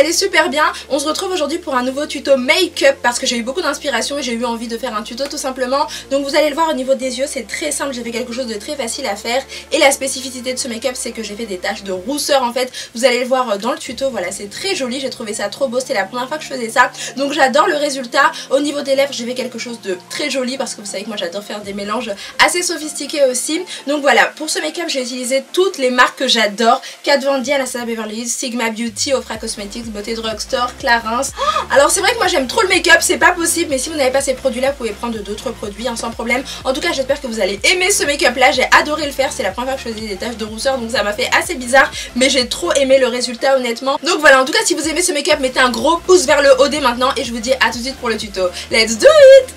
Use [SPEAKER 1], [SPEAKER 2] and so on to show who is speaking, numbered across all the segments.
[SPEAKER 1] allez super bien. On se retrouve aujourd'hui pour un nouveau tuto make-up parce que j'ai eu beaucoup d'inspiration et j'ai eu envie de faire un tuto tout simplement. Donc vous allez le voir au niveau des yeux, c'est très simple, j'ai fait quelque chose de très facile à faire. Et la spécificité de ce make-up, c'est que j'ai fait des taches de rousseur en fait. Vous allez le voir dans le tuto, voilà, c'est très joli, j'ai trouvé ça trop beau, c'était la première fois que je faisais ça. Donc j'adore le résultat. Au niveau des lèvres, j'ai fait quelque chose de très joli parce que vous savez que moi j'adore faire des mélanges assez sophistiqués aussi. Donc voilà, pour ce make-up, j'ai utilisé toutes les marques que j'adore. Kat Von D, Anastasia Beverly Hills, Sigma Beauty, Ofra Cosmetics, Beauté Drugstore, Clarins. Alors c'est vrai que moi j'aime trop le make-up, c'est pas possible, mais si vous n'avez pas ces produits là, vous pouvez prendre d'autres produits hein, sans problème. En tout cas j'espère que vous allez aimer ce make-up là, j'ai adoré le faire, c'est la première fois que je faisais des taches de rousseur donc ça m'a fait assez bizarre, mais j'ai trop aimé le résultat honnêtement. Donc voilà, en tout cas si vous aimez ce make-up, mettez un gros pouce vers le haut dès maintenant et je vous dis à tout de suite pour le tuto. Let's do it!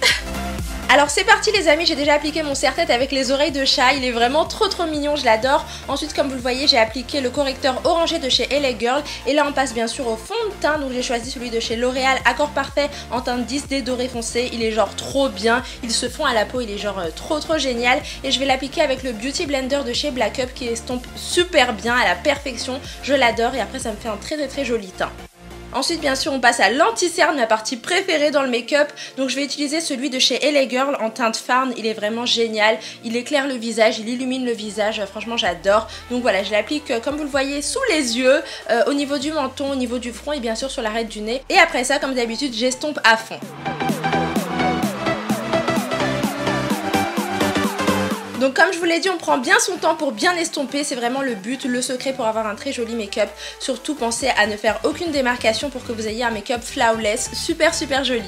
[SPEAKER 1] Alors c'est parti les amis, j'ai déjà appliqué mon serre-tête avec les oreilles de chat, il est vraiment trop mignon, je l'adore. Ensuite comme vous le voyez, j'ai appliqué le correcteur orangé de chez LA Girl et là on passe bien sûr au fond de teint, donc j'ai choisi celui de chez L'Oréal Accord Parfait en teinte 10D doré foncé, il est genre trop bien, il se fond à la peau, il est genre trop génial et je vais l'appliquer avec le Beauty Blender de chez Black Up qui estompe super bien à la perfection, je l'adore et après ça me fait un très joli teint. Ensuite bien sûr on passe à l'anti-cerne, ma partie préférée dans le make-up. Donc je vais utiliser celui de chez LA Girl en teinte Farn, il est vraiment génial. Il éclaire le visage, il illumine le visage, franchement j'adore. Donc voilà, je l'applique comme vous le voyez sous les yeux, au niveau du menton, au niveau du front et bien sûr sur l'arête du nez. Et après ça comme d'habitude j'estompe à fond. Donc comme je vous l'ai dit, on prend bien son temps pour bien estomper, c'est vraiment le but, le secret pour avoir un très joli make-up. Surtout pensez à ne faire aucune démarcation pour que vous ayez un make-up flawless, super joli.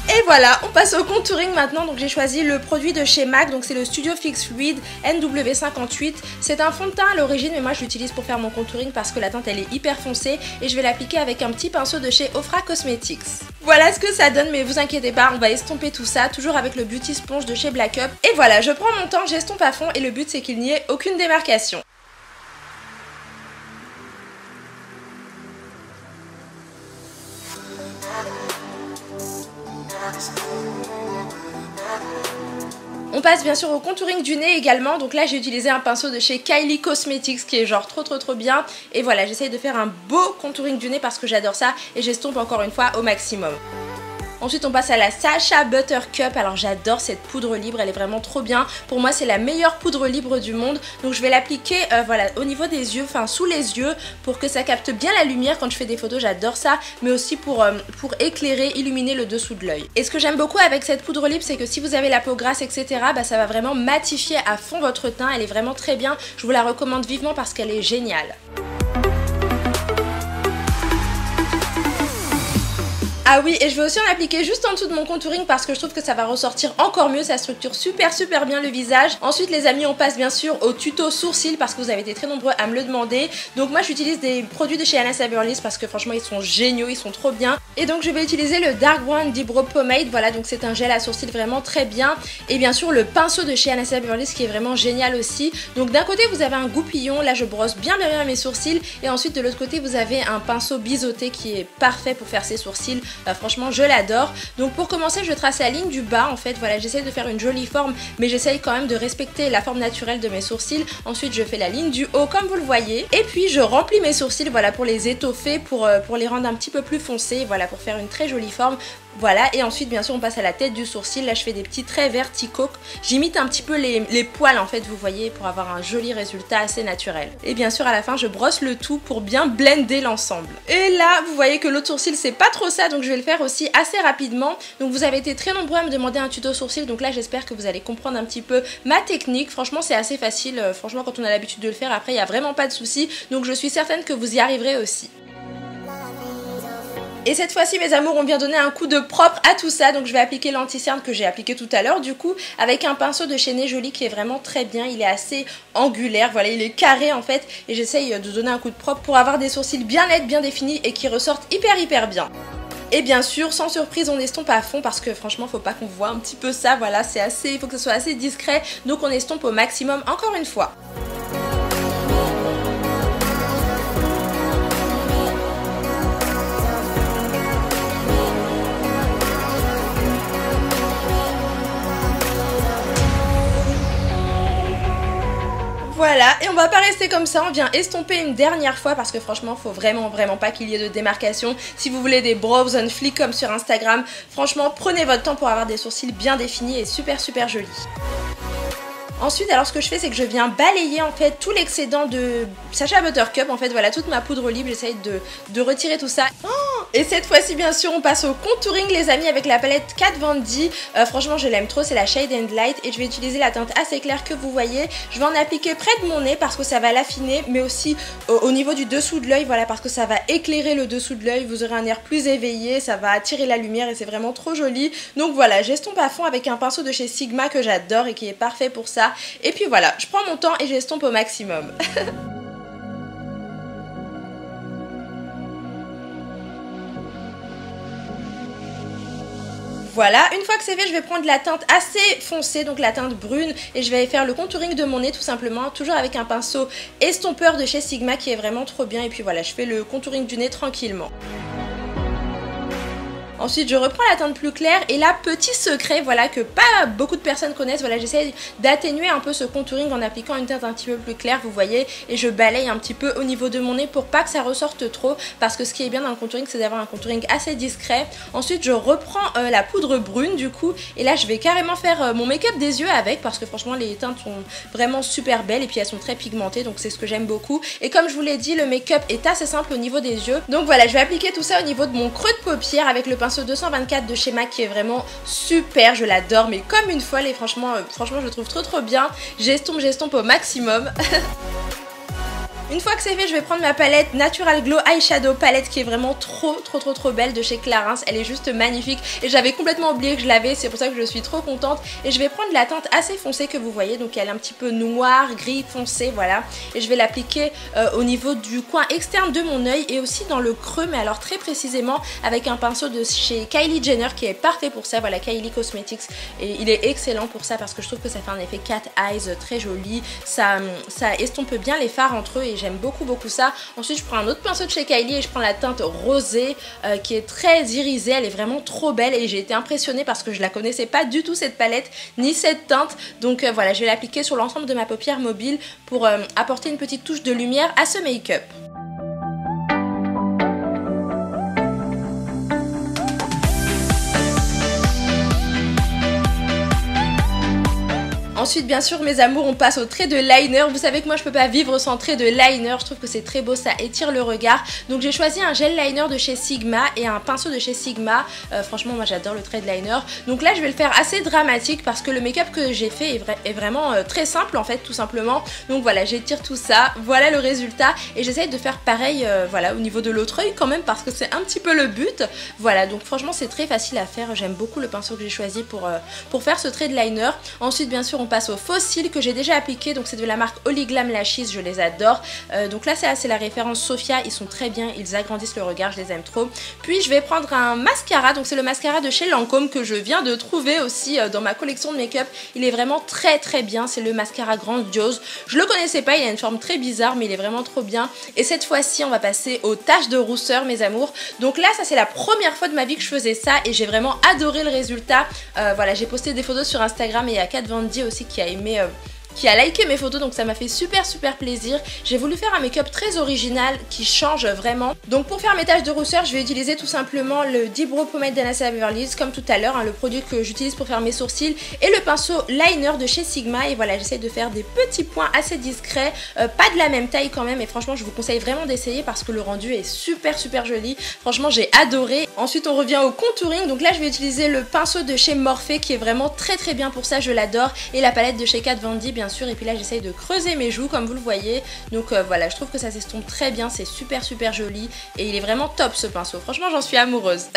[SPEAKER 1] Et voilà, on passe au contouring maintenant, donc j'ai choisi le produit de chez MAC, donc c'est le Studio Fix Fluid NW58. C'est un fond de teint à l'origine, mais moi je l'utilise pour faire mon contouring parce que la teinte elle est hyper foncée et je vais l'appliquer avec un petit pinceau de chez Ofra Cosmetics. Voilà ce que ça donne, mais vous inquiétez pas, on va estomper tout ça, toujours avec le Beauty Sponge de chez Black Up. Et voilà, je prends mon temps, j'estompe à fond et le but c'est qu'il n'y ait aucune démarcation. On passe bien sûr au contouring du nez également, donc là j'ai utilisé un pinceau de chez Kylie Cosmetics qui est genre trop bien. Et voilà, j'essaye de faire un beau contouring du nez parce que j'adore ça et j'estompe encore une fois au maximum. Ensuite on passe à la Sacha Buttercup, alors j'adore cette poudre libre, elle est vraiment trop bien. Pour moi c'est la meilleure poudre libre du monde, donc je vais l'appliquer voilà, au niveau des yeux, enfin sous les yeux, pour que ça capte bien la lumière quand je fais des photos, j'adore ça. Mais aussi pour éclairer, illuminer le dessous de l'œil. Et ce que j'aime beaucoup avec cette poudre libre, c'est que si vous avez la peau grasse etc, bah, ça va vraiment matifier à fond votre teint, elle est vraiment très bien. Je vous la recommande vivement parce qu'elle est géniale. Ah oui, et je vais aussi en appliquer juste en dessous de mon contouring parce que je trouve que ça va ressortir encore mieux, ça structure super bien le visage. Ensuite les amis, on passe bien sûr au tuto sourcils parce que vous avez été très nombreux à me le demander. Donc moi j'utilise des produits de chez Anastasia Beverly Hills parce que franchement ils sont géniaux, ils sont trop bien. Et donc je vais utiliser le Dark Brown Eyebrow Pomade, voilà, donc c'est un gel à sourcils vraiment très bien. Et bien sûr le pinceau de chez Anastasia Beverly Hills qui est vraiment génial aussi. Donc d'un côté vous avez un goupillon, là je brosse bien mes sourcils. Et ensuite de l'autre côté vous avez un pinceau biseauté qui est parfait pour faire ses sourcils. Franchement je l'adore. Donc pour commencer je trace la ligne du bas en fait, voilà, j'essaye de faire une jolie forme mais j'essaye quand même de respecter la forme naturelle de mes sourcils. Ensuite je fais la ligne du haut comme vous le voyez et puis je remplis mes sourcils, voilà, pour les étoffer, pour les rendre un petit peu plus foncés, voilà, pour faire une très jolie forme. Voilà, et ensuite bien sûr on passe à la tête du sourcil, là je fais des petits traits verticaux, j'imite un petit peu les poils en fait, vous voyez, pour avoir un joli résultat assez naturel. Et bien sûr à la fin je brosse le tout pour bien blender l'ensemble. Et là vous voyez que l'autre sourcil c'est pas trop ça, donc je vais le faire aussi assez rapidement. Donc vous avez été très nombreux à me demander un tuto sourcil, donc là j'espère que vous allez comprendre un petit peu ma technique. Franchement c'est assez facile, franchement quand on a l'habitude de le faire après il n'y a vraiment pas de souci, donc je suis certaine que vous y arriverez aussi. Et cette fois-ci mes amours, on vient donner un coup de propre à tout ça, donc je vais appliquer l'anti-cerne que j'ai appliqué tout à l'heure du coup avec un pinceau de chez Né Jolie qui est vraiment très bien, il est assez angulaire, voilà, il est carré en fait et j'essaye de donner un coup de propre pour avoir des sourcils bien nets, bien définis et qui ressortent hyper bien. Et bien sûr, sans surprise, on estompe à fond parce que franchement, faut pas qu'on voit un petit peu ça, voilà, c'est assez, il faut que ce soit assez discret, donc on estompe au maximum encore une fois. Voilà, et on va pas rester comme ça, on vient estomper une dernière fois parce que franchement faut vraiment pas qu'il y ait de démarcation. Si vous voulez des brows on fleek comme sur Instagram, franchement prenez votre temps pour avoir des sourcils bien définis et super jolis. Ensuite, alors ce que je fais, c'est que je viens balayer en fait tout l'excédent de Sacha Buttercup, en fait voilà toute ma poudre libre, j'essaye de retirer tout ça. Et cette fois-ci bien sûr on passe au contouring les amis avec la palette Kat Von D. Franchement je l'aime trop, c'est la Shade and Light et je vais utiliser la teinte assez claire que vous voyez. Je vais en appliquer près de mon nez parce que ça va l'affiner, mais aussi au niveau du dessous de l'œil, voilà, parce que ça va éclairer le dessous de l'œil, vous aurez un air plus éveillé, ça va attirer la lumière et c'est vraiment trop joli. Donc voilà, j'estompe à fond avec un pinceau de chez Sigma que j'adore et qui est parfait pour ça. Et puis voilà, je prends mon temps et j'estompe au maximum. Voilà, une fois que c'est fait, je vais prendre la teinte assez foncée, donc la teinte brune, et je vais faire le contouring de mon nez tout simplement, toujours avec un pinceau estompeur de chez Sigma qui est vraiment trop bien. Et puis voilà, je fais le contouring du nez tranquillement. Ensuite je reprends la teinte plus claire et là petit secret voilà que pas beaucoup de personnes connaissent, voilà j'essaie d'atténuer un peu ce contouring en appliquant une teinte un petit peu plus claire vous voyez, et je balaye un petit peu au niveau de mon nez pour pas que ça ressorte trop parce que ce qui est bien dans le contouring c'est d'avoir un contouring assez discret. Ensuite je reprends la poudre brune du coup et là je vais carrément faire mon make-up des yeux avec parce que franchement les teintes sont vraiment super belles et puis elles sont très pigmentées donc c'est ce que j'aime beaucoup. Et comme je vous l'ai dit le make-up est assez simple au niveau des yeux, donc voilà je vais appliquer tout ça au niveau de mon creux de paupière avec le pinceau 224 de chez MAC qui est vraiment super, je l'adore mais comme une folle et franchement je le trouve trop bien. J'estompe au maximum. Une fois que c'est fait, je vais prendre ma palette Natural Glow Eyeshadow palette qui est vraiment trop belle de chez Clarins. Elle est juste magnifique et j'avais complètement oublié que je l'avais, c'est pour ça que je suis trop contente. Et je vais prendre la teinte assez foncée que vous voyez, donc elle est un petit peu noir, gris foncé, voilà. Et je vais l'appliquer au niveau du coin externe de mon œil et aussi dans le creux, mais alors très précisément avec un pinceau de chez Kylie Jenner qui est parfait pour ça, voilà Kylie Cosmetics. Et il est excellent pour ça parce que je trouve que ça fait un effet cat eyes très joli, ça estompe bien les fards entre eux et j'aime beaucoup ça. Ensuite je prends un autre pinceau de chez Kylie et je prends la teinte rosée qui est très irisée, elle est vraiment trop belle et j'ai été impressionnée parce que je la connaissais pas du tout cette palette ni cette teinte, donc voilà je vais l'appliquer sur l'ensemble de ma paupière mobile pour apporter une petite touche de lumière à ce make-up. Ensuite bien sûr mes amours on passe au trait de liner, vous savez que moi je peux pas vivre sans trait de liner, je trouve que c'est très beau, ça étire le regard. Donc j'ai choisi un gel liner de chez Sigma et un pinceau de chez Sigma, franchement moi j'adore le trait de liner. Donc là je vais le faire assez dramatique parce que le make-up que j'ai fait est vraiment très simple en fait tout simplement. Donc voilà j'étire tout ça, voilà le résultat et j'essaye de faire pareil voilà au niveau de l'autre œil quand même parce que c'est un petit peu le but. Voilà donc franchement c'est très facile à faire, j'aime beaucoup le pinceau que j'ai choisi pour faire ce trait de liner. Ensuite bien sûr on passe aux faux cils que j'ai déjà appliqué, donc c'est de la marque Holy Glam Lashes, je les adore. Donc là c'est la référence Sophia, ils sont très bien, ils agrandissent le regard, je les aime trop. Puis je vais prendre un mascara, donc c'est le mascara de chez Lancôme que je viens de trouver aussi dans ma collection de make-up. Il est vraiment très bien, c'est le mascara Grandiose. Je le connaissais pas, il a une forme très bizarre mais il est vraiment trop bien. Et cette fois-ci on va passer aux taches de rousseur mes amours. Donc là ça c'est la première fois de ma vie que je faisais ça et j'ai vraiment adoré le résultat. Voilà j'ai posté des photos sur Instagram et il y a Kat Von D aussi qui a aimé qui a liké mes photos, donc ça m'a fait super plaisir. J'ai voulu faire un make-up très original qui change vraiment. Donc pour faire mes taches de rousseur je vais utiliser tout simplement le Deep Brow Pomade d'Anastasia Beverly Hills comme tout à l'heure, hein, le produit que j'utilise pour faire mes sourcils, et le pinceau liner de chez Sigma. Et voilà j'essaie de faire des petits points assez discrets, pas de la même taille quand même, et franchement je vous conseille vraiment d'essayer parce que le rendu est super joli. Franchement j'ai adoré. Ensuite on revient au contouring, donc là je vais utiliser le pinceau de chez Morphe qui est vraiment très bien pour ça, je l'adore, et la palette de chez Kat Von D bien sûr. Et puis là j'essaye de creuser mes joues comme vous le voyez, donc voilà je trouve que ça s'estompe très bien, c'est super joli et il est vraiment top ce pinceau, franchement j'en suis amoureuse.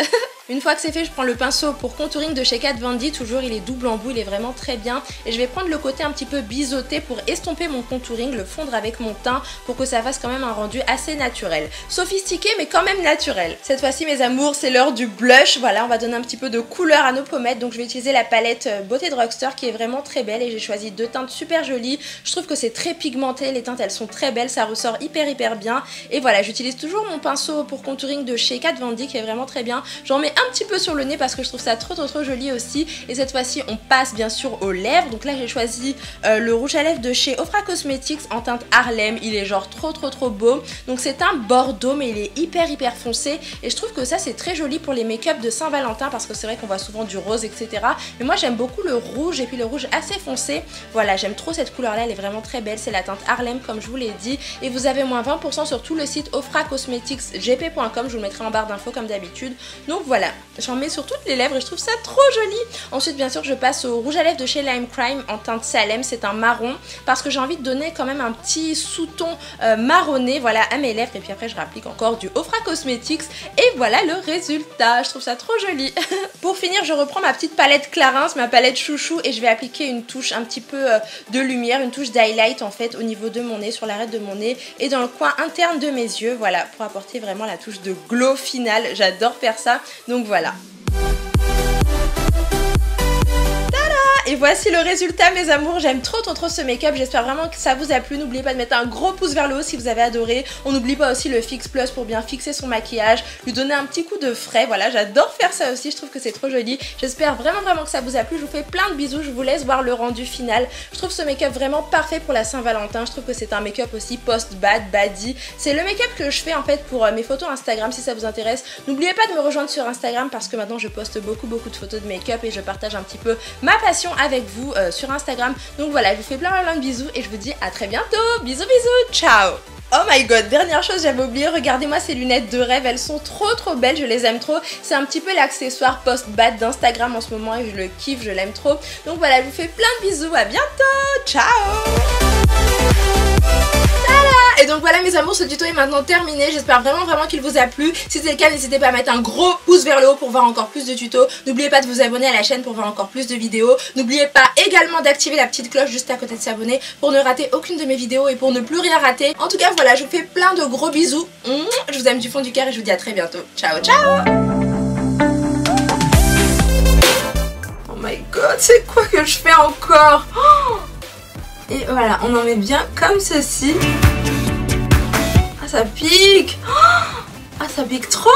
[SPEAKER 1] Une fois que c'est fait, je prends le pinceau pour contouring de chez Kat Von D, toujours il est double embout, il est vraiment très bien. Et je vais prendre le côté un petit peu biseauté pour estomper mon contouring, le fondre avec mon teint pour que ça fasse quand même un rendu assez naturel. Sophistiqué mais quand même naturel. Cette fois-ci mes amours, c'est l'heure du blush, voilà on va donner un petit peu de couleur à nos pommettes. Donc je vais utiliser la palette Beauté Drugstore qui est vraiment très belle et j'ai choisi deux teintes super jolies. Je trouve que c'est très pigmenté, les teintes elles sont très belles, ça ressort hyper bien. Et voilà, j'utilise toujours mon pinceau pour contouring de chez Kat Von D qui est vraiment très bien. J'en mets mets un petit peu sur le nez parce que je trouve ça trop joli aussi. Et cette fois-ci on passe bien sûr aux lèvres. Donc là j'ai choisi le rouge à lèvres de chez Ofra Cosmetics en teinte Harlem. Il est genre trop beau. Donc c'est un bordeaux mais il est hyper foncé. Et je trouve que ça c'est très joli pour les make-up de Saint-Valentin parce que c'est vrai qu'on voit souvent du rose etc. Mais moi j'aime beaucoup le rouge et puis le rouge assez foncé. Voilà, j'aime trop cette couleur là, elle est vraiment très belle. C'est la teinte Harlem comme je vous l'ai dit. Et vous avez moins 20% sur tout le site ofracosmeticsgp.com. Je vous le mettrai en barre d'infos comme d'habitude. Donc voilà, j'en mets sur toutes les lèvres et je trouve ça trop joli. Ensuite bien sûr je passe au rouge à lèvres de chez Lime Crime en teinte Salem. C'est un marron parce que j'ai envie de donner quand même un petit sous-ton marronné voilà à mes lèvres. Et puis après je rapplique encore du Ofra Cosmetics. Et voilà le résultat, je trouve ça trop joli. Pour finir je reprends ma petite palette Clarins, ma palette chouchou, et je vais appliquer une touche un petit peu de lumière, une touche d'highlight en fait au niveau de mon nez, sur l'arête de mon nez et dans le coin interne de mes yeux, voilà, pour apporter vraiment la touche de glow final. J'adore faire ça, donc voilà. Et voici le résultat mes amours, j'aime trop ce make-up, j'espère vraiment que ça vous a plu. N'oubliez pas de mettre un gros pouce vers le haut si vous avez adoré. On n'oublie pas aussi le Fix Plus pour bien fixer son maquillage, lui donner un petit coup de frais, voilà, j'adore faire ça aussi, je trouve que c'est trop joli. J'espère vraiment que ça vous a plu, je vous fais plein de bisous, je vous laisse voir le rendu final. Je trouve ce make-up vraiment parfait pour la Saint-Valentin, je trouve que c'est un make-up aussi post-bad, baddie. C'est le make-up que je fais en fait pour mes photos Instagram si ça vous intéresse. N'oubliez pas de me rejoindre sur Instagram parce que maintenant je poste beaucoup de photos de make-up et je partage un petit peu ma passion avec vous sur Instagram. Donc voilà, je vous fais plein de bisous et je vous dis à très bientôt. Bisous, ciao. Oh my god, dernière chose, j'avais oublié, regardez-moi ces lunettes de rêve, elles sont trop belles, je les aime trop. C'est un petit peu l'accessoire post-bad d'Instagram en ce moment et je le kiffe, je l'aime trop. Donc voilà, je vous fais plein de bisous, à bientôt, ciao. Et donc voilà mes amours, ce tuto est maintenant terminé, j'espère vraiment qu'il vous a plu. Si c'est le cas, n'hésitez pas à mettre un gros pouce vers le haut pour voir encore plus de tutos. N'oubliez pas de vous abonner à la chaîne pour voir encore plus de vidéos. N'oubliez pas également d'activer la petite cloche juste à côté de s'abonner pour ne rater aucune de mes vidéos et pour ne plus rien rater. En tout cas voilà, je vous fais plein de gros bisous. Je vous aime du fond du cœur et je vous dis à très bientôt. Ciao. Oh my god, c'est quoi que je fais encore? Et voilà, on en met bien comme ceci. Ah, ça pique. Ah, ça pique trop.